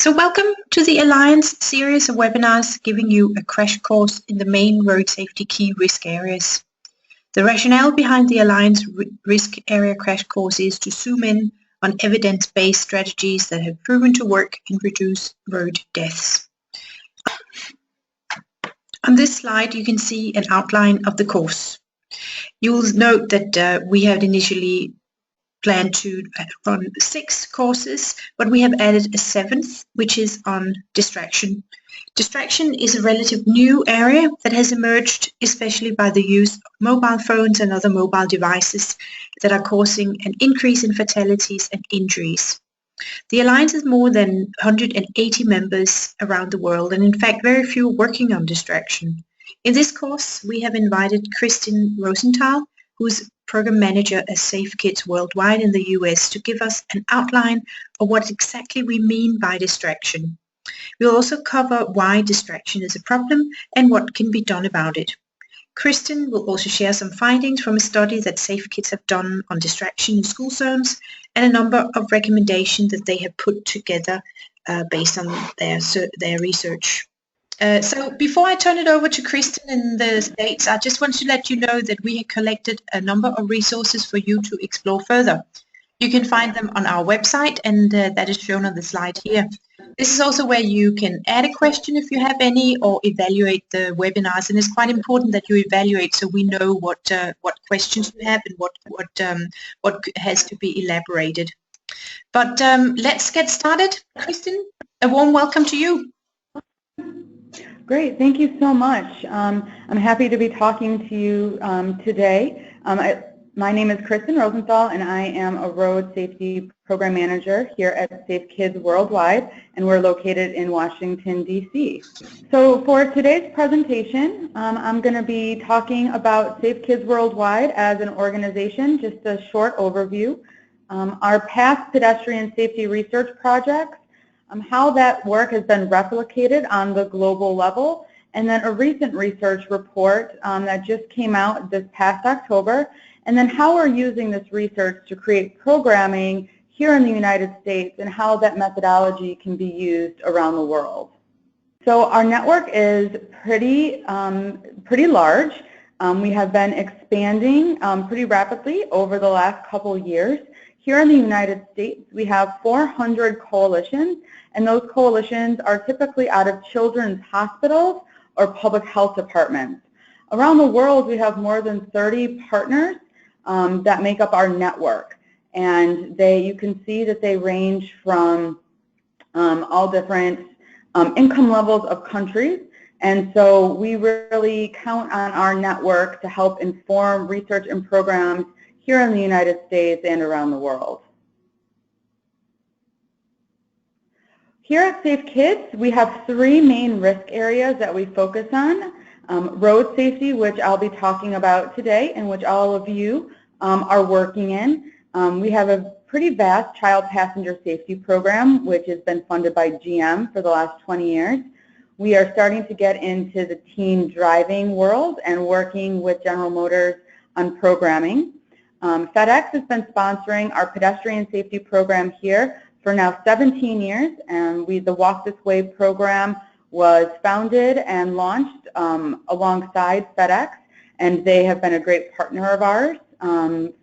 So welcome to the Alliance series of webinars giving you a crash course in the main road safety key risk areas. The rationale behind the Alliance risk area crash course is to zoom in on evidence-based strategies that have proven to work and reduce road deaths. On this slide you can see an outline of the course. You will note that we had initially planned to run 6 courses, but we have added a 7th, which is on distraction. Distraction is a relative new area that has emerged especially by the use of mobile phones and other mobile devices that are causing an increase in fatalities and injuries. The Alliance has more than 180 members around the world, and in fact very few working on distraction. In this course we have invited Kristen Rosenthal, who's Program Manager at Safe Kids Worldwide in the US, to give us an outline of what exactly we mean by distraction. We'll also cover why distraction is a problem and what can be done about it. Kristen will also share some findings from a study that Safe Kids have done on distraction in school zones and a number of recommendations that they have put together based on their research. So before I turn it over to Kristen in the States, I just want to let you know that we have collected a number of resources for you to explore further. You can find them on our website, and that is shown on the slide here. This is also where you can add a question if you have any, or evaluate the webinars, and it's quite important that you evaluate so we know what questions you have and what has to be elaborated. But let's get started. Kristen, a warm welcome to you. Great, thank you so much. I'm happy to be talking to you today. My name is Kristen Rosenthal, and I am a Road Safety Program Manager here at Safe Kids Worldwide, and we're located in Washington, D.C. So for today's presentation, I'm going to be talking about Safe Kids Worldwide as an organization, just a short overview, our past pedestrian safety research projects, how that work has been replicated on the global level, and then a recent research report that just came out this past October, and then how we're using this research to create programming here in the United States and how that methodology can be used around the world. So our network is pretty large. We have been expanding pretty rapidly over the last couple years. Here in the United States, we have 400 coalitions, and those coalitions are typically out of children's hospitals or public health departments. Around the world, we have more than 30 partners that make up our network, and you can see that they range from all different income levels of countries, and so we really count on our network to help inform research and programs here in the United States and around the world. Here at Safe Kids, we have 3 main risk areas that we focus on. Road safety, which I'll be talking about today and which all of you are working in. We have a pretty vast child passenger safety program, which has been funded by GM for the last 20 years. We are starting to get into the teen driving world and working with General Motors on programming. FedEx has been sponsoring our pedestrian safety program here for now 17 years, and the Walk This Way program was founded and launched alongside FedEx, and they have been a great partner of ours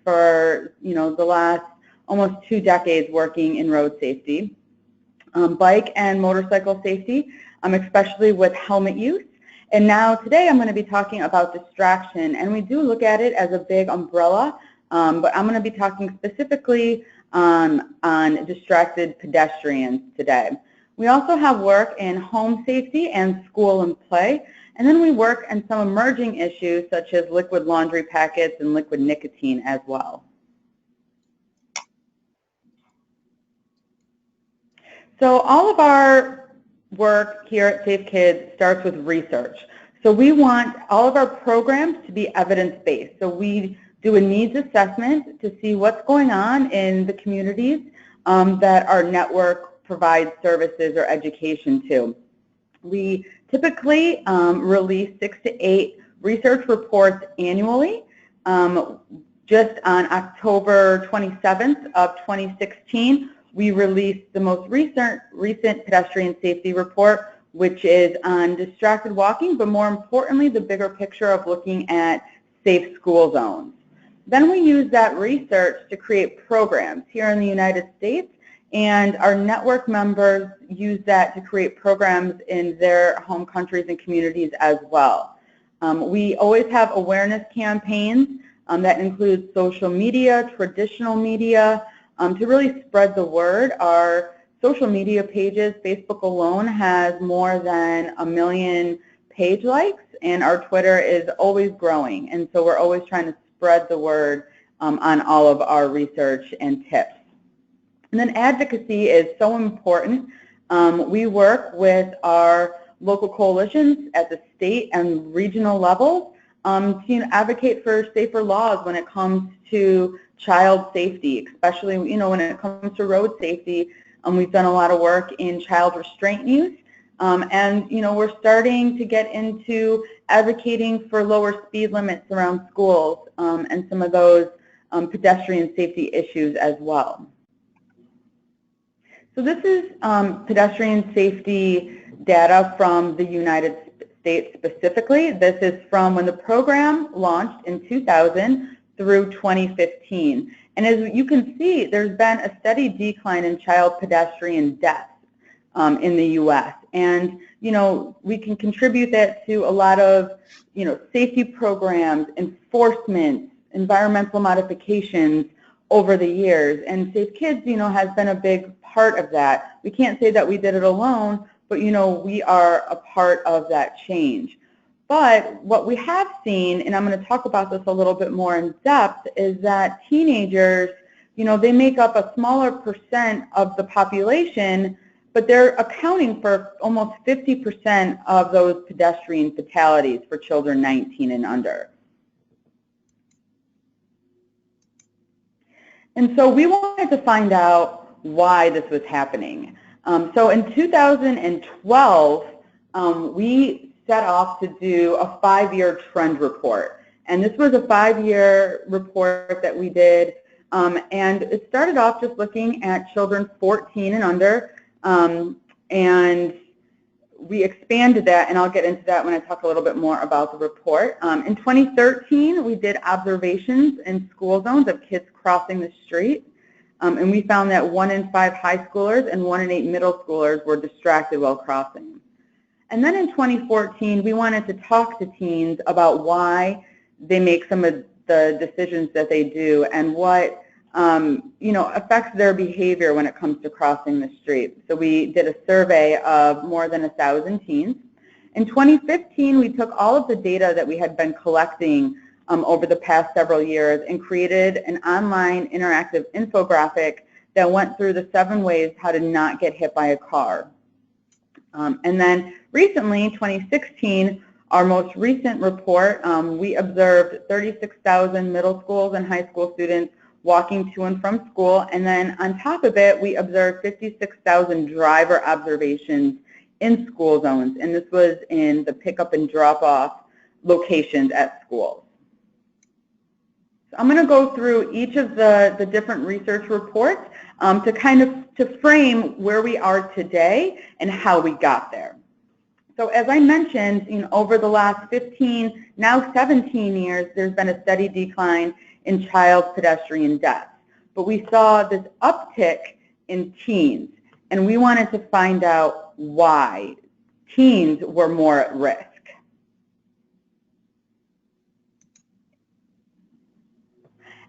for the last almost 2 decades working in road safety. Bike and motorcycle safety, especially with helmet use. And now today I'm going to be talking about distraction, and we do look at it as a big umbrella, but I'm going to be talking specifically on distracted pedestrians today. We also have work in home safety and school and play, and then we work in some emerging issues such as liquid laundry packets and liquid nicotine as well. So all of our work here at Safe Kids starts with research. So we want all of our programs to be evidence-based. So we do a needs assessment to see what's going on in the communities that our network provides services or education to. We typically release 6 to 8 research reports annually. Just on October 27th of 2016, we released the most recent pedestrian safety report, which is on distracted walking, but more importantly, the bigger picture of looking at safe school zones. Then we use that research to create programs here in the United States, and our network members use that to create programs in their home countries and communities as well. We always have awareness campaigns that include social media, traditional media, to really spread the word. Our social media pages, Facebook alone has more than 1 million page likes, and our Twitter is always growing. And so we're always trying to spread the word on all of our research and tips. And then advocacy is so important. We work with our local coalitions at the state and regional levels to advocate for safer laws when it comes to child safety, especially when it comes to road safety. We've done a lot of work in child restraint use, and we're starting to get into advocating for lower speed limits around schools and some of those pedestrian safety issues as well. So this is pedestrian safety data from the United States specifically. This is from when the program launched in 2000 through 2015. And as you can see, there's been a steady decline in child pedestrian deaths in the U.S. And, we can contribute that to a lot of, safety programs, enforcement, environmental modifications over the years. And Safe Kids, has been a big part of that. We can't say that we did it alone, but, we are a part of that change. But what we have seen, and I'm going to talk about this a little bit more in depth, is that teenagers, they make up a smaller percent of the population, but they're accounting for almost 50% of those pedestrian fatalities for children 19 and under. And so we wanted to find out why this was happening. So in 2012, we set off to do a 5-year trend report. And this was a 5-year report that we did. And it started off just looking at children 14 and under. And we expanded that, and I'll get into that when I talk a little bit more about the report. In 2013, we did observations in school zones of kids crossing the street. And we found that 1 in 5 high schoolers and 1 in 8 middle schoolers were distracted while crossing. And then in 2014, we wanted to talk to teens about why they make some of the decisions that they do and what affects their behavior when it comes to crossing the street. So we did a survey of more than 1,000 teens. In 2015, we took all of the data that we had been collecting over the past several years and created an online interactive infographic that went through the 7 ways how to not get hit by a car. And then recently, 2016, our most recent report, we observed 36,000 middle schools and high school students walking to and from school, and then on top of it, we observed 56,000 driver observations in school zones, and this was in the pickup and drop-off locations at schools. So I'm going to go through each of the different research reports to frame where we are today and how we got there. So as I mentioned, over the last 15, now 17 years, there's been a steady decline in child pedestrian deaths. But we saw this uptick in teens, and we wanted to find out why teens were more at risk.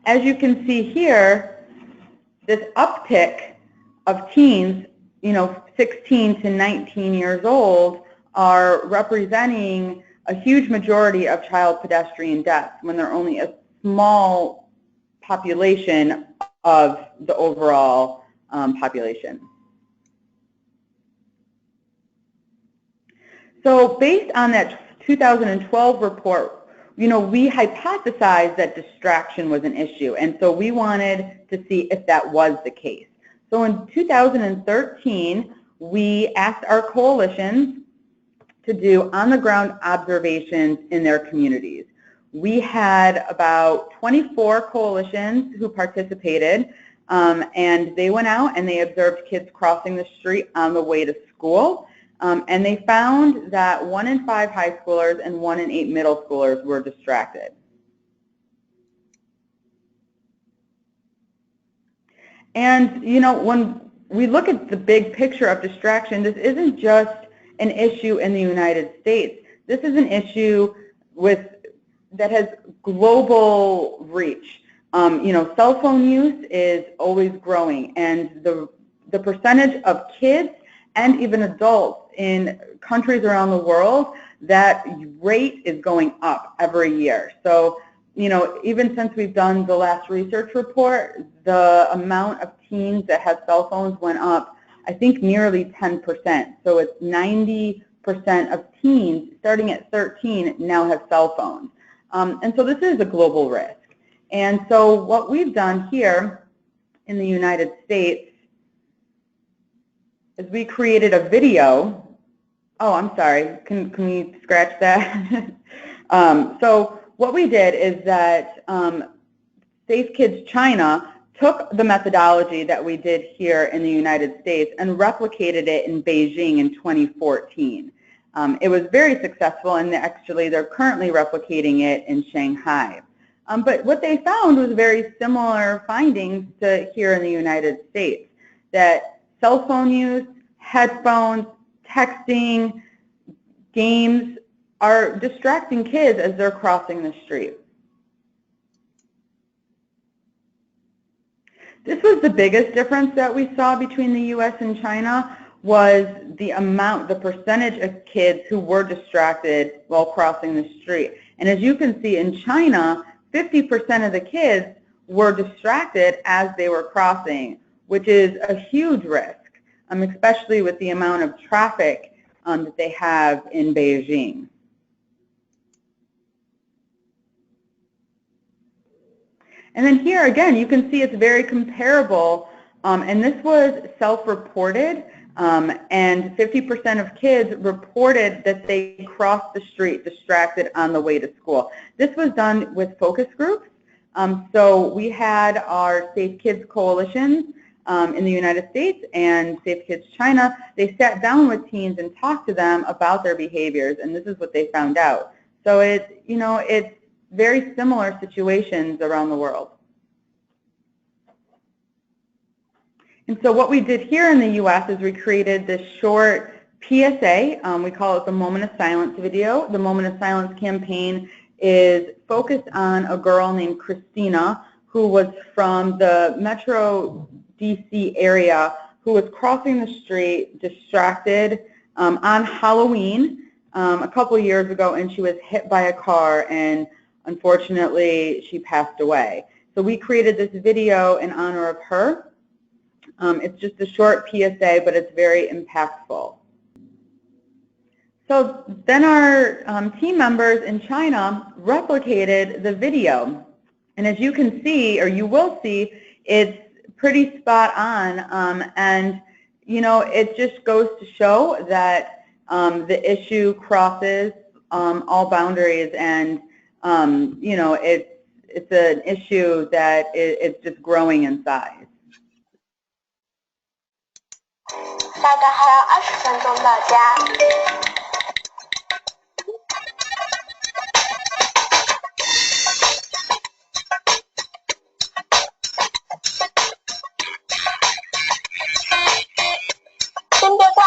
As you can see here, this uptick of teens, 16 to 19 years old, are representing a huge majority of child pedestrian deaths when they're only a small population of the overall population. So based on that 2012 report, we hypothesized that distraction was an issue, and so we wanted to see if that was the case. So in 2013, we asked our coalitions to do on-the-ground observations in their communities. We had about 24 coalitions who participated, and they went out and they observed kids crossing the street on the way to school, and they found that 1 in 5 high schoolers and 1 in 8 middle schoolers were distracted. And, you know, when we look at the big picture of distraction, this isn't just an issue in the United States. This is an issue that has global reach. You know, cell phone use is always growing, and the percentage of kids and even adults in countries around the world, that rate is going up every year. So, you know, even since we've done the last research report, the amount of teens that have cell phones went up, I think, nearly 10%. So it's 90% of teens starting at 13 now have cell phones. And so this is a global risk. And so what we've done here in the United States is we created a video. Oh, I'm sorry. Can we scratch that? So what we did is that Safe Kids China took the methodology that we did here in the United States and replicated it in Beijing in 2014. It was very successful, and actually they're currently replicating it in Shanghai. But what they found was very similar findings to here in the United States, that cell phone use, headphones, texting, games are distracting kids as they're crossing the street. This was the biggest difference that we saw between the U.S. and China, was the percentage of kids who were distracted while crossing the street. And as you can see in China, 50% of the kids were distracted as they were crossing, which is a huge risk, especially with the amount of traffic that they have in Beijing. And then here again, you can see it's very comparable, and this was self-reported, and 50% of kids reported that they crossed the street distracted on the way to school. This was done with focus groups. So we had our Safe Kids coalitions in the United States and Safe Kids China. They sat down with teens and talked to them about their behaviors, and this is what they found out. So it's very similar situations around the world. And so what we did here in the U.S. is we created this short PSA. We call it the Moment of Silence video. The Moment of Silence campaign is focused on a girl named Christina, who was from the Metro DC area, who was crossing the street distracted on Halloween a couple years ago, and she was hit by a car, and unfortunately she passed away. So we created this video in honor of her. It's just a short PSA, but it's very impactful. So then our team members in China replicated the video. And as you can see, or you will see, it's pretty spot on. And, you know, it just goes to show that the issue crosses all boundaries, and, you know, it's an issue that it's just growing in size. 大概还要20分钟到家。先别挂哦。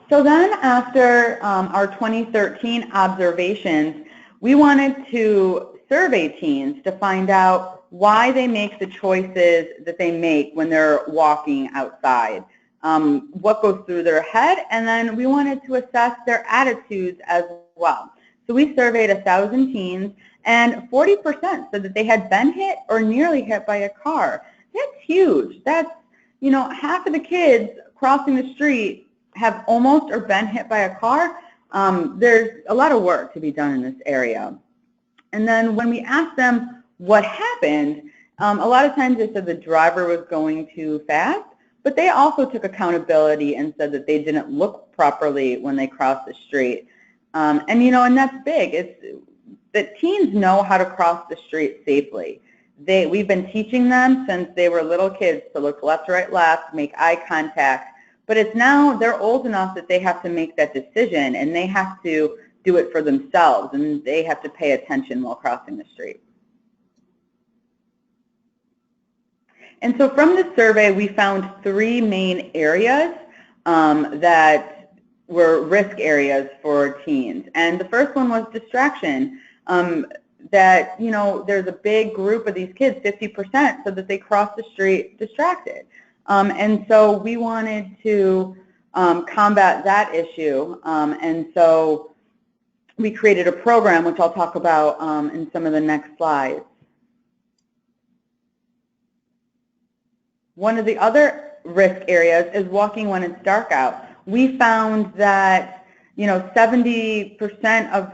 So then after our 2013 observations, we wanted to survey teens to find out why they make the choices that they make when they're walking outside, what goes through their head, and then we wanted to assess their attitudes as well. So we surveyed 1,000 teens, and 40% said that they had been hit or nearly hit by a car. That's huge. That's, you know, half of the kids crossing the street have almost or been hit by a car. There's a lot of work to be done in this area. And then when we asked them what happened, A lot of times they said the driver was going too fast, but they also took accountability and said that they didn't look properly when they crossed the street. And that's big. It's that teens know how to cross the street safely. We've been teaching them since they were little kids to look left, right, left, make eye contact. But it's now they're old enough that they have to make that decision, and they have to do it for themselves, and they have to pay attention while crossing the street. And so from this survey, we found 3 main areas that were risk areas for teens. And the first one was distraction. That, there's a big group of these kids, 50%, so that they cross the street distracted. And so we wanted to combat that issue. And so we created a program, which I'll talk about in some of the next slides. One of the other risk areas is walking when it's dark out. We found that 70% of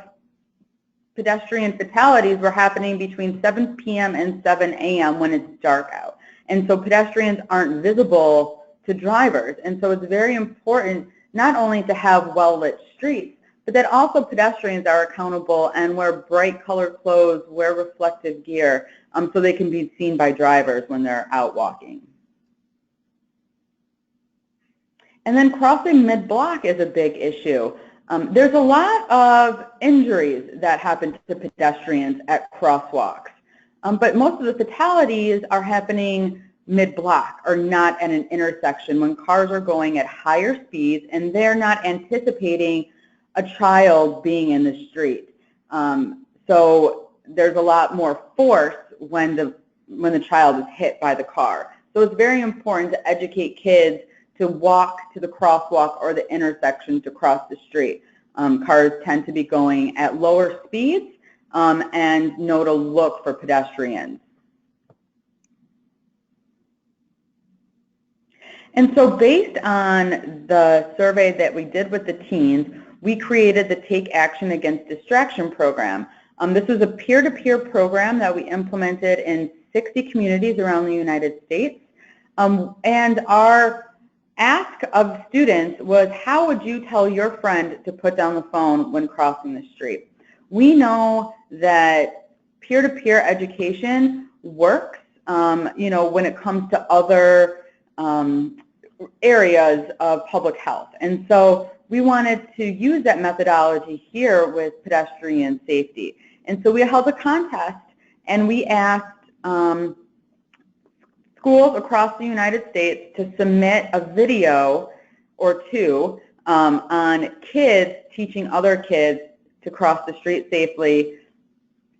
pedestrian fatalities were happening between 7 p.m. and 7 a.m. when it's dark out. And so pedestrians aren't visible to drivers. And so it's very important not only to have well-lit streets, but that also pedestrians are accountable and wear bright colored clothes, wear reflective gear, so they can be seen by drivers when they're out walking. And then crossing mid-block is a big issue. There's a lot of injuries that happen to pedestrians at crosswalks, but most of the fatalities are happening mid-block or not at an intersection when cars are going at higher speeds and they're not anticipating a child being in the street. So there's a lot more force when the child is hit by the car. So it's very important to educate kids to walk to the crosswalk or the intersection to cross the street. Cars tend to be going at lower speeds and know to look for pedestrians. And so based on the survey that we did with the teens, we created the Take Action Against Distraction program. This is a peer-to-peer program that we implemented in 60 communities around the United States. And our ask of students was, how would you tell your friend to put down the phone when crossing the street? We know that peer-to-peer education works, when it comes to other areas of public health. And so we wanted to use that methodology here with pedestrian safety. And so we held a contest and we asked schools across the United States to submit a video or 2 on kids teaching other kids to cross the street safely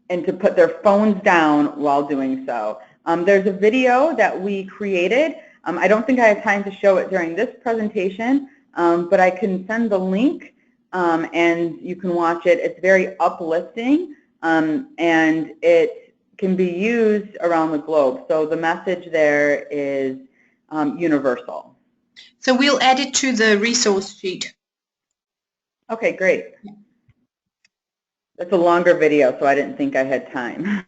and to put their phones down while doing so. There's a video that we created. I don't think I have time to show it during this presentation, but I can send the link and you can watch it. It's very uplifting and it can be used around the globe. So the message there is universal. So we'll add it to the resource sheet. Okay, great. That's a longer video, so I didn't think I had time.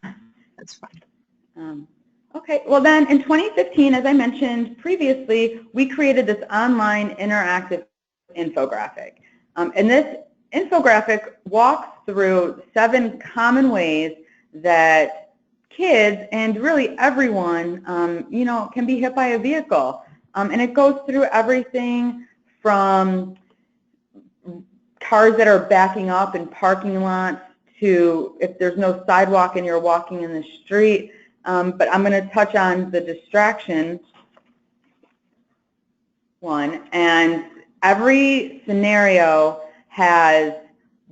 That's fine. Okay, well then in 2015, as I mentioned previously, we created this online interactive infographic. And this infographic walks through 7 common ways that kids and really everyone, can be hit by a vehicle. And it goes through everything from cars that are backing up in parking lots to if there's no sidewalk and you're walking in the street. But I'm going to touch on the distraction one. And every scenario has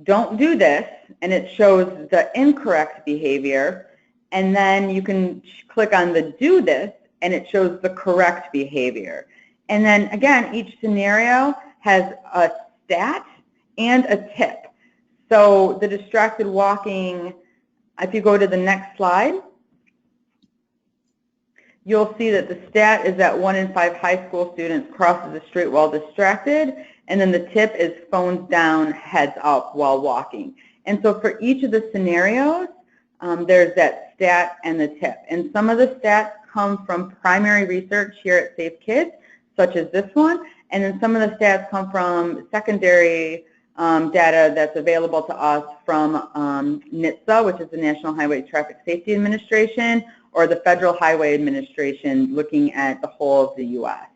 don't do this, and it shows the incorrect behavior. And then you can click on the do this, and it shows the correct behavior. And then again, each scenario has a stat and a tip. So the distracted walking, if you go to the next slide, you'll see that the stat is that 1 in 5 high school students crosses the street while distracted, and then the tip is phones down, heads up while walking. And so for each of the scenarios, there's that stat and the tip. And some of the stats come from primary research here at Safe Kids, such as this one, and then some of the stats come from secondary data that's available to us from NHTSA, which is the National Highway Traffic Safety Administration, or the Federal Highway Administration, looking at the whole of the U.S.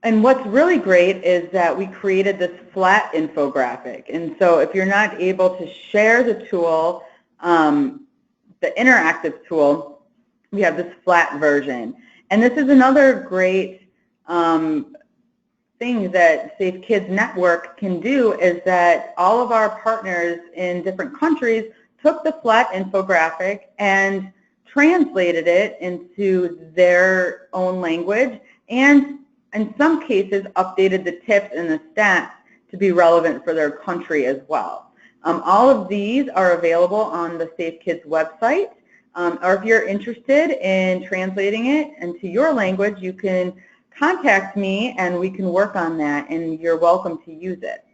And what's really great is that we created this flat infographic. And so if you're not able to share the tool, the interactive tool, we have this flat version. And this is another great thing that Safe Kids Network can do, is that all of our partners in different countries took the flat infographic and translated it into their own language, and in some cases updated the tips and the stats to be relevant for their country as well. All of these are available on the Safe Kids website, or if you're interested in translating it into your language, you can contact me and we can work on that, and you're welcome to use it.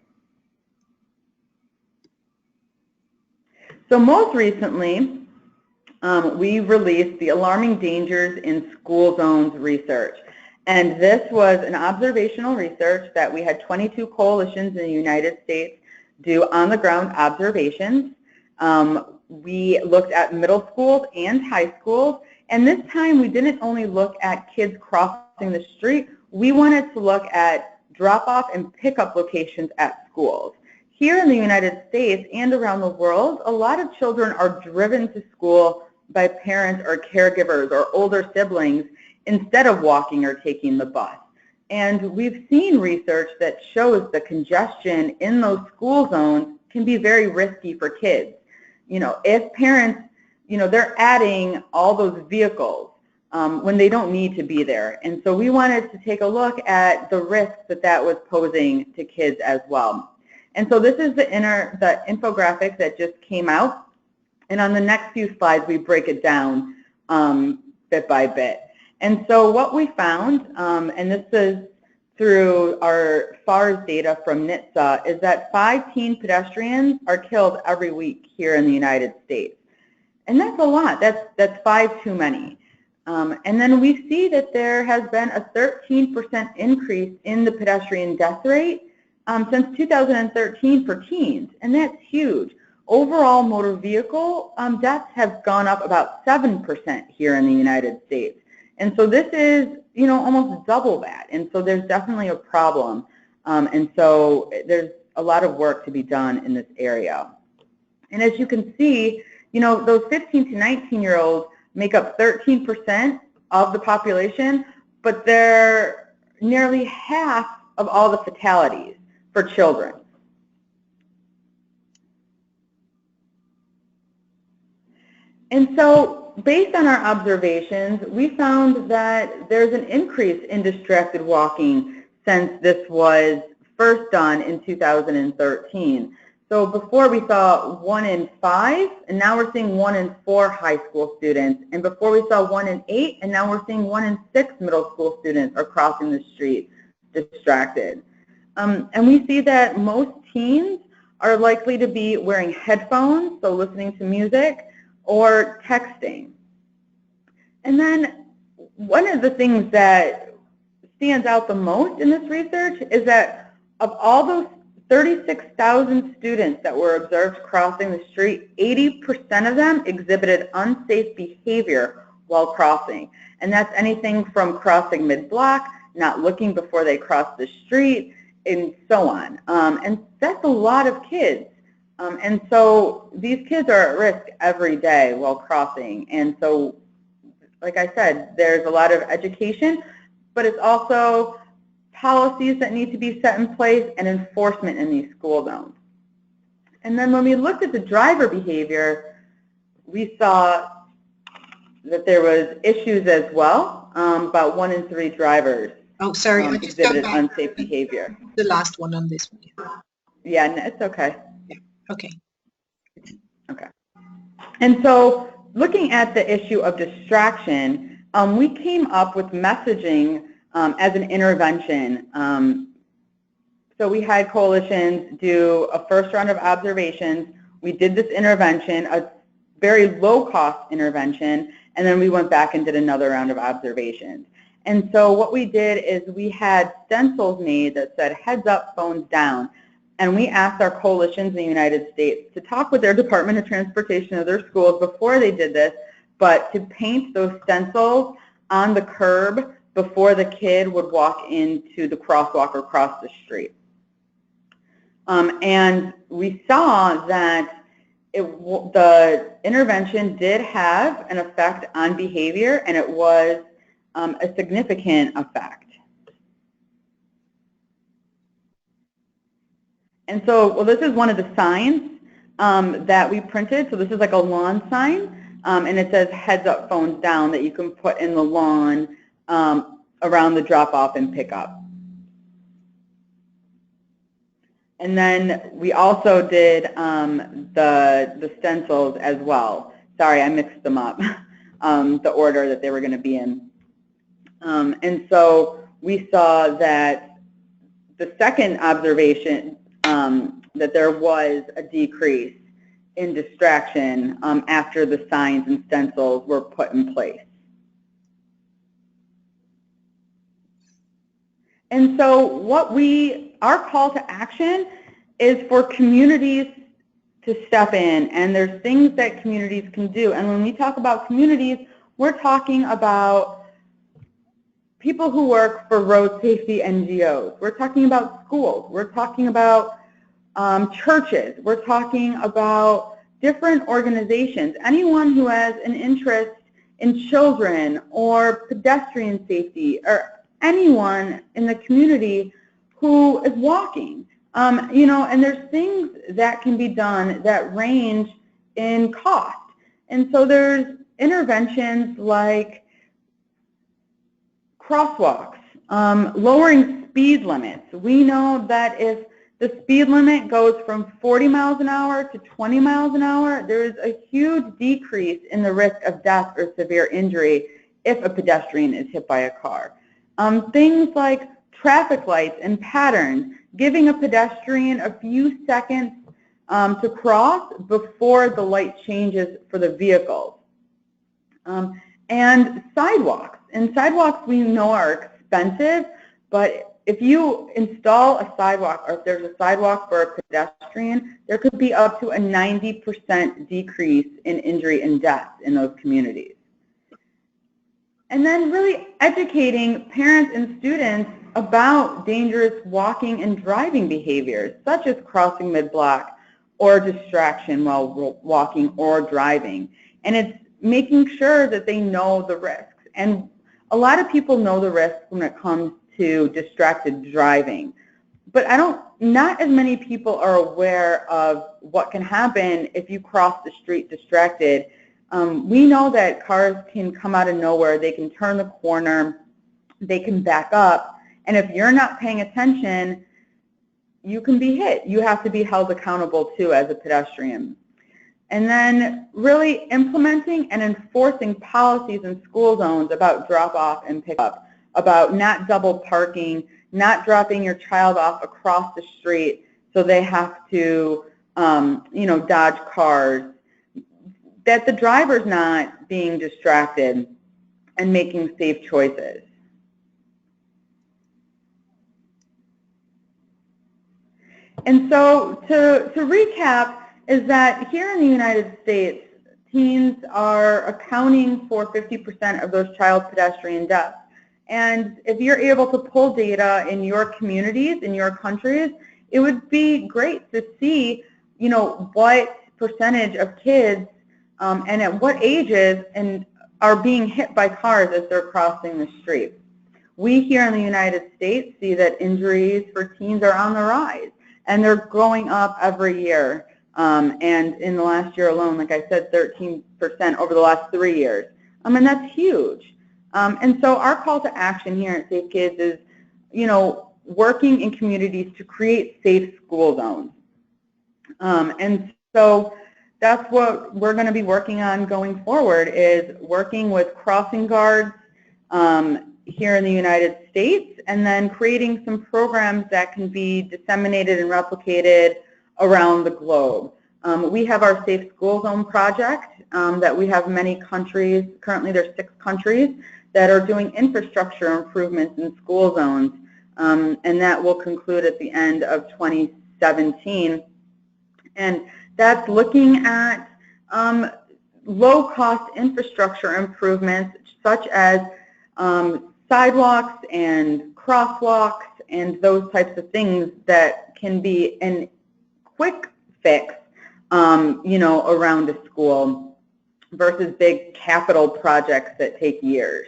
So most recently, we released the Alarming Dangers in School Zones research. And this was an observational research that we had 22 coalitions in the United States do on-the-ground observations. We looked at middle schools and high schools, and this time we didn't only look at kids crossing the street, we wanted to look at drop-off and pick-up locations at schools. Here in the United States and around the world, a lot of children are driven to school by parents or caregivers or older siblings instead of walking or taking the bus. And we've seen research that shows the congestion in those school zones can be very risky for kids. You know, if parents, you know, they're adding all those vehicles when they don't need to be there. And so we wanted to take a look at the risks that that was posing to kids as well. And so this is the infographic that just came out. And on the next few slides, we break it down bit by bit. And so what we found, and this is through our FARS data from NHTSA, is that 5 teen pedestrians are killed every week here in the United States. And that's a lot. That's 5 too many. And then we see that there has been a 13% increase in the pedestrian death rate since 2013 for teens, and that's huge. Overall motor vehicle deaths have gone up about 7% here in the United States. And so this is, you know, almost double that. And so there's definitely a problem. And so there's a lot of work to be done in this area. And as you can see, you know, those 15 to 19-year-olds make up 13% of the population, but they're nearly half of all the fatalities for children. And so based on our observations, we found that there's an increase in distracted walking since this was first done in 2013. So before we saw 1 in 5, and now we're seeing 1 in 4 high school students. And before we saw 1 in 8, and now we're seeing 1 in 6 middle school students are crossing the street distracted. And we see that most teens are likely to be wearing headphones, so listening to music, or texting. And then one of the things that stands out the most in this research is that of all those 36,000 students that were observed crossing the street, 80% of them exhibited unsafe behavior while crossing. And that's anything from crossing mid-block, not looking before they cross the street, and so on. And that's a lot of kids. And so these kids are at risk every day while crossing. And so, like I said, there's a lot of education, but it's also policies that need to be set in place and enforcement in these school zones. And then when we looked at the driver behavior, we saw that there was issues as well. About 1 in 3 drivers exhibited unsafe behavior. The last one on this one. Yeah, it's okay. Yeah. Okay. Okay. And so looking at the issue of distraction, we came up with messaging as an intervention So we had coalitions do a first round of observations. We did this intervention, a very low-cost intervention, and then we went back and did another round of observations. And so what we did is we had stencils made that said, heads up, phones down. And we asked our coalitions in the United States to talk with their Department of Transportation of their schools before they did this, but to paint those stencils on the curb before the kid would walk into the crosswalk or cross the street. And we saw that the intervention did have an effect on behavior, and it was a significant effect. And so, well, this is one of the signs that we printed. So this is like a lawn sign, and it says heads up, phones down, that you can put in the lawn around the drop off and pick up. And then we also did the stencils as well. Sorry, I mixed them up, the order that they were going to be in. And so we saw that the second observation, that there was a decrease in distraction after the signs and stencils were put in place. And so our call to action is for communities to step in, and there's things that communities can do. And when we talk about communities, we're talking about people who work for road safety NGOs. We're talking about schools. We're talking about churches. We're talking about different organizations. Anyone who has an interest in children or pedestrian safety, or anyone in the community who is walking. You know, and there's things that can be done that range in cost. And so there's interventions like crosswalks, lowering speed limits. We know that if the speed limit goes from 40 miles an hour to 20 miles an hour, there is a huge decrease in the risk of death or severe injury if a pedestrian is hit by a car. Things like traffic lights and patterns, giving a pedestrian a few seconds to cross before the light changes for the vehicles. And sidewalks. And sidewalks we know are expensive, but if you install a sidewalk, or if there's a sidewalk for a pedestrian, there could be up to a 90% decrease in injury and death in those communities. And then really educating parents and students about dangerous walking and driving behaviors, such as crossing mid-block or distraction while walking or driving. And it's making sure that they know the risks. And a lot of people know the risks when it comes to distracted driving. But not as many people are aware of what can happen if you cross the street distracted. We know that cars can come out of nowhere, they can turn the corner, they can back up, and if you're not paying attention, you can be hit. You have to be held accountable too as a pedestrian. And then really implementing and enforcing policies in school zones about drop-off and pick-up, about not double parking, not dropping your child off across the street so they have to, you know, dodge cars, that the driver's not being distracted and making safe choices. And so to recap is that here in the United States, teens are accounting for 50% of those child pedestrian deaths. And if you're able to pull data in your communities, in your countries, it would be great to see, you know, what percentage of kids and at what ages are being hit by cars as they're crossing the street. We here in the United States see that injuries for teens are on the rise, and they're going up every year. And in the last year alone, like I said, 13% over the last 3 years. And that's huge. And so our call to action here at Safe Kids is, you know, working in communities to create safe school zones. And so that's what we're going to be working on going forward, is working with crossing guards, here in the United States, and then creating some programs that can be disseminated and replicated around the globe. We have our Safe School Zone project that we have many countries, currently there's 6 countries, that are doing infrastructure improvements in school zones, and that will conclude at the end of 2017. And that's looking at low-cost infrastructure improvements such as sidewalks and crosswalks and those types of things that can be a quick fix, you know, around a school versus big capital projects that take years.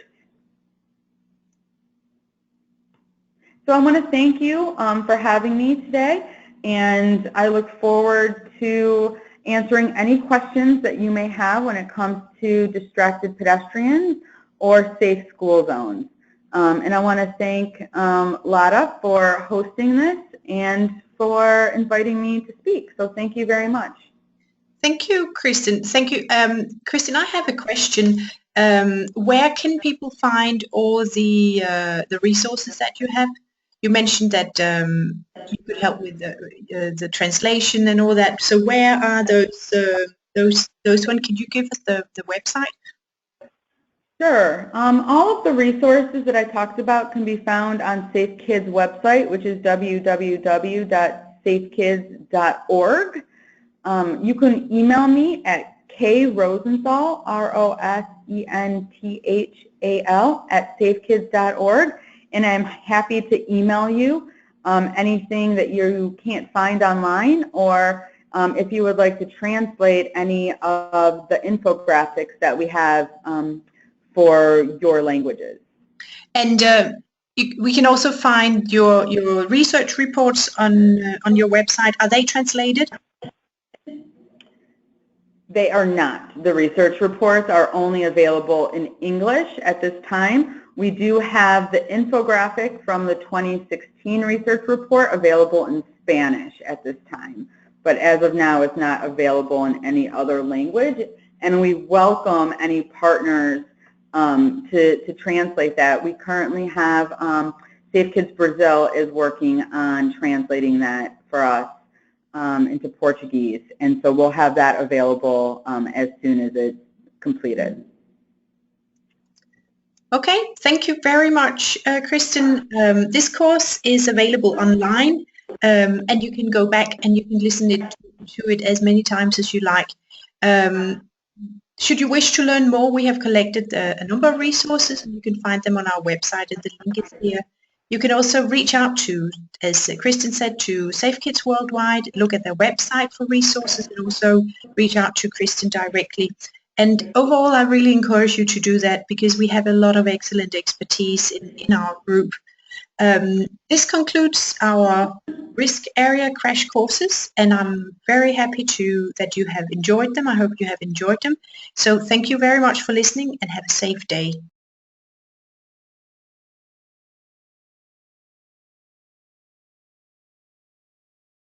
So I want to thank you for having me today, and I look forward to answering any questions that you may have when it comes to distracted pedestrians or safe school zones. And I want to thank Lada for hosting this and for inviting me to speak. So thank you very much. Thank you, Kristen. Thank you. Kristen, I have a question. Where can people find all the resources that you have? You mentioned that you could help with the translation and all that. So where are those ones? Could you give us the website? Sure. All of the resources that I talked about can be found on Safe Kids' website, which is www.safekids.org. You can email me at krosenthal, R-O-S-E-N-T-H-A-L, @safekids.org, and I'm happy to email you anything that you can't find online, or if you would like to translate any of the infographics that we have for your languages. And we can also find your research reports on your website. Are they translated? They are not. The research reports are only available in English at this time. We do have the infographic from the 2016 research report available in Spanish at this time. But as of now, it's not available in any other language. And we welcome any partners to translate that. We currently have Safe Kids Brazil is working on translating that for us into Portuguese, and so we'll have that available as soon as it's completed. Okay, thank you very much, Kristen. This course is available online, and you can go back and you can listen to it as many times as you like. Should you wish to learn more, we have collected a number of resources, and you can find them on our website, and the link is here. You can also reach out to, as Kristen said, to Safe Kids Worldwide, look at their website for resources, and also reach out to Kristen directly. And overall, I really encourage you to do that because we have a lot of excellent expertise in our group. This concludes our risk area crash courses, and I'm very happy that you have enjoyed them. I hope you have enjoyed them. So thank you very much for listening, and have a safe day.